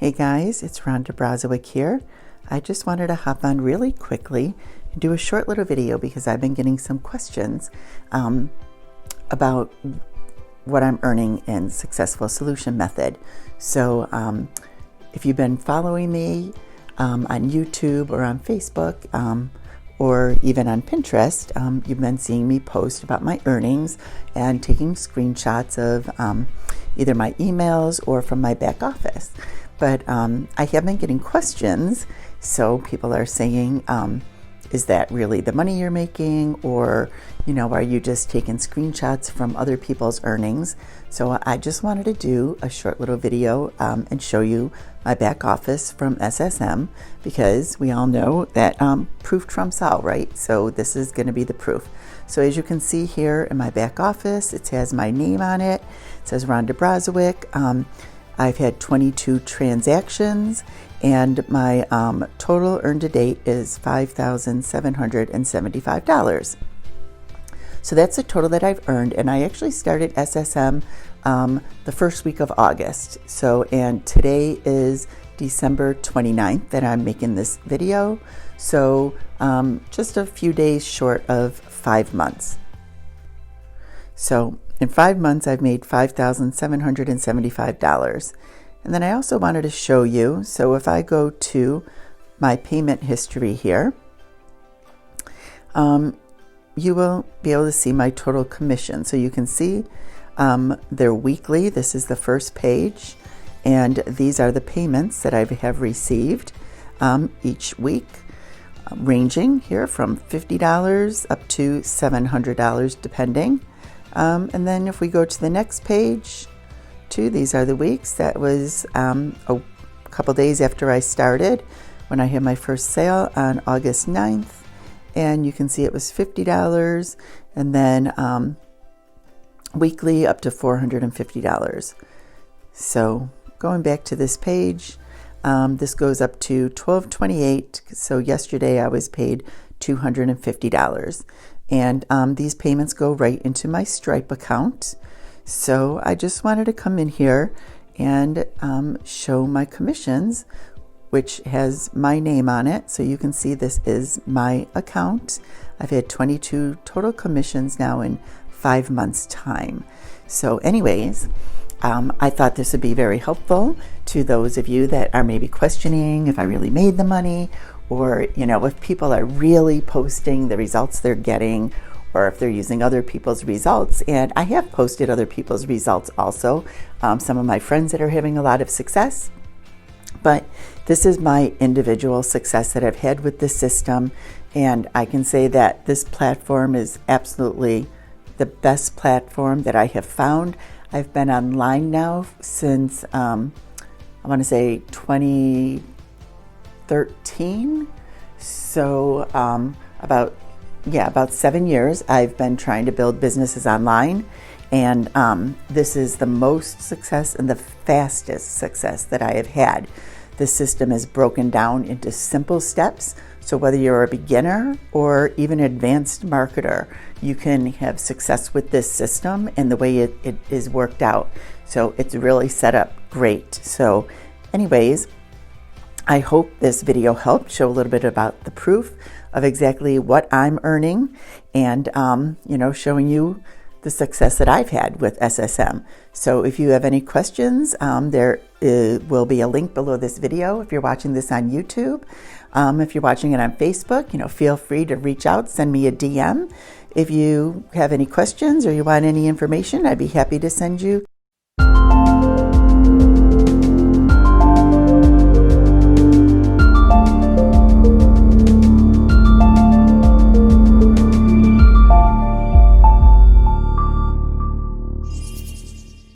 Hey guys, it's Rhonda Brzozowiec here. I just wanted to hop on really quickly and do a short little video because I've been getting some questions about what I'm earning in Successful Solution Method. So if you've been following me on YouTube or on Facebook or even on Pinterest, you've been seeing me post about my earnings and taking screenshots of either my emails or from my back office. But I have been getting questions, so people are saying, is that really the money you're making, or are you just taking screenshots from other people's earnings? So I just wanted to do a short little video and show you my back office from SSM, because we all know that proof trumps all, right? So this is going to be the proof. So as you can see here in my back office, it has my name on it. It says Rhonda Brzozowiec. I've had 22 transactions, and my total earned to date is $5,775. So that's the total that I've earned, and I actually started SSM the first week of August. So, and today is December 29th that I'm making this video. So just a few days short of 5 months. So in 5 months, I've made $5,775. And then I also wanted to show you, so if I go to my payment history here, you will be able to see my total commission. So you can see they're weekly. This is the first page. And these are the payments that I have received each week, ranging here from $50 up to $700, depending. And then if we go to the next page, these are the weeks. That was a couple days after I started, when I had my first sale on August 9th. And you can see it was $50, and then weekly up to $450. So going back to this page, this goes up to $12.28. So yesterday I was paid $250. And these payments go right into my Stripe account. So I just wanted to come in here and show my commissions, which has my name on it. So you can see this is my account. I've had 22 total commissions now in 5 months' time. So anyways, I thought this would be very helpful to those of you that are maybe questioning if I really made the money, or if people are really posting the results they're getting, or if they're using other people's results. And I have posted other people's results also, some of my friends that are having a lot of success. But this is my individual success that I've had with this system, and I can say that this platform is absolutely the best platform that I have found. I've been online now since I want to say 2013. So about 7 years I've been trying to build businesses online, and this is the most success and the fastest success that I have had. This system is broken down into simple steps, so whether you're a beginner or even advanced marketer, you can have success with this system and the way it is worked out. So it's really set up great. So anyways, I hope this video helped show a little bit about the proof of exactly what I'm earning, and showing you the success that I've had with SSM. So if you have any questions, there will be a link below this video if you're watching this on YouTube. If you're watching it on Facebook, feel free to reach out, send me a DM. If you have any questions or you want any information, I'd be happy to send you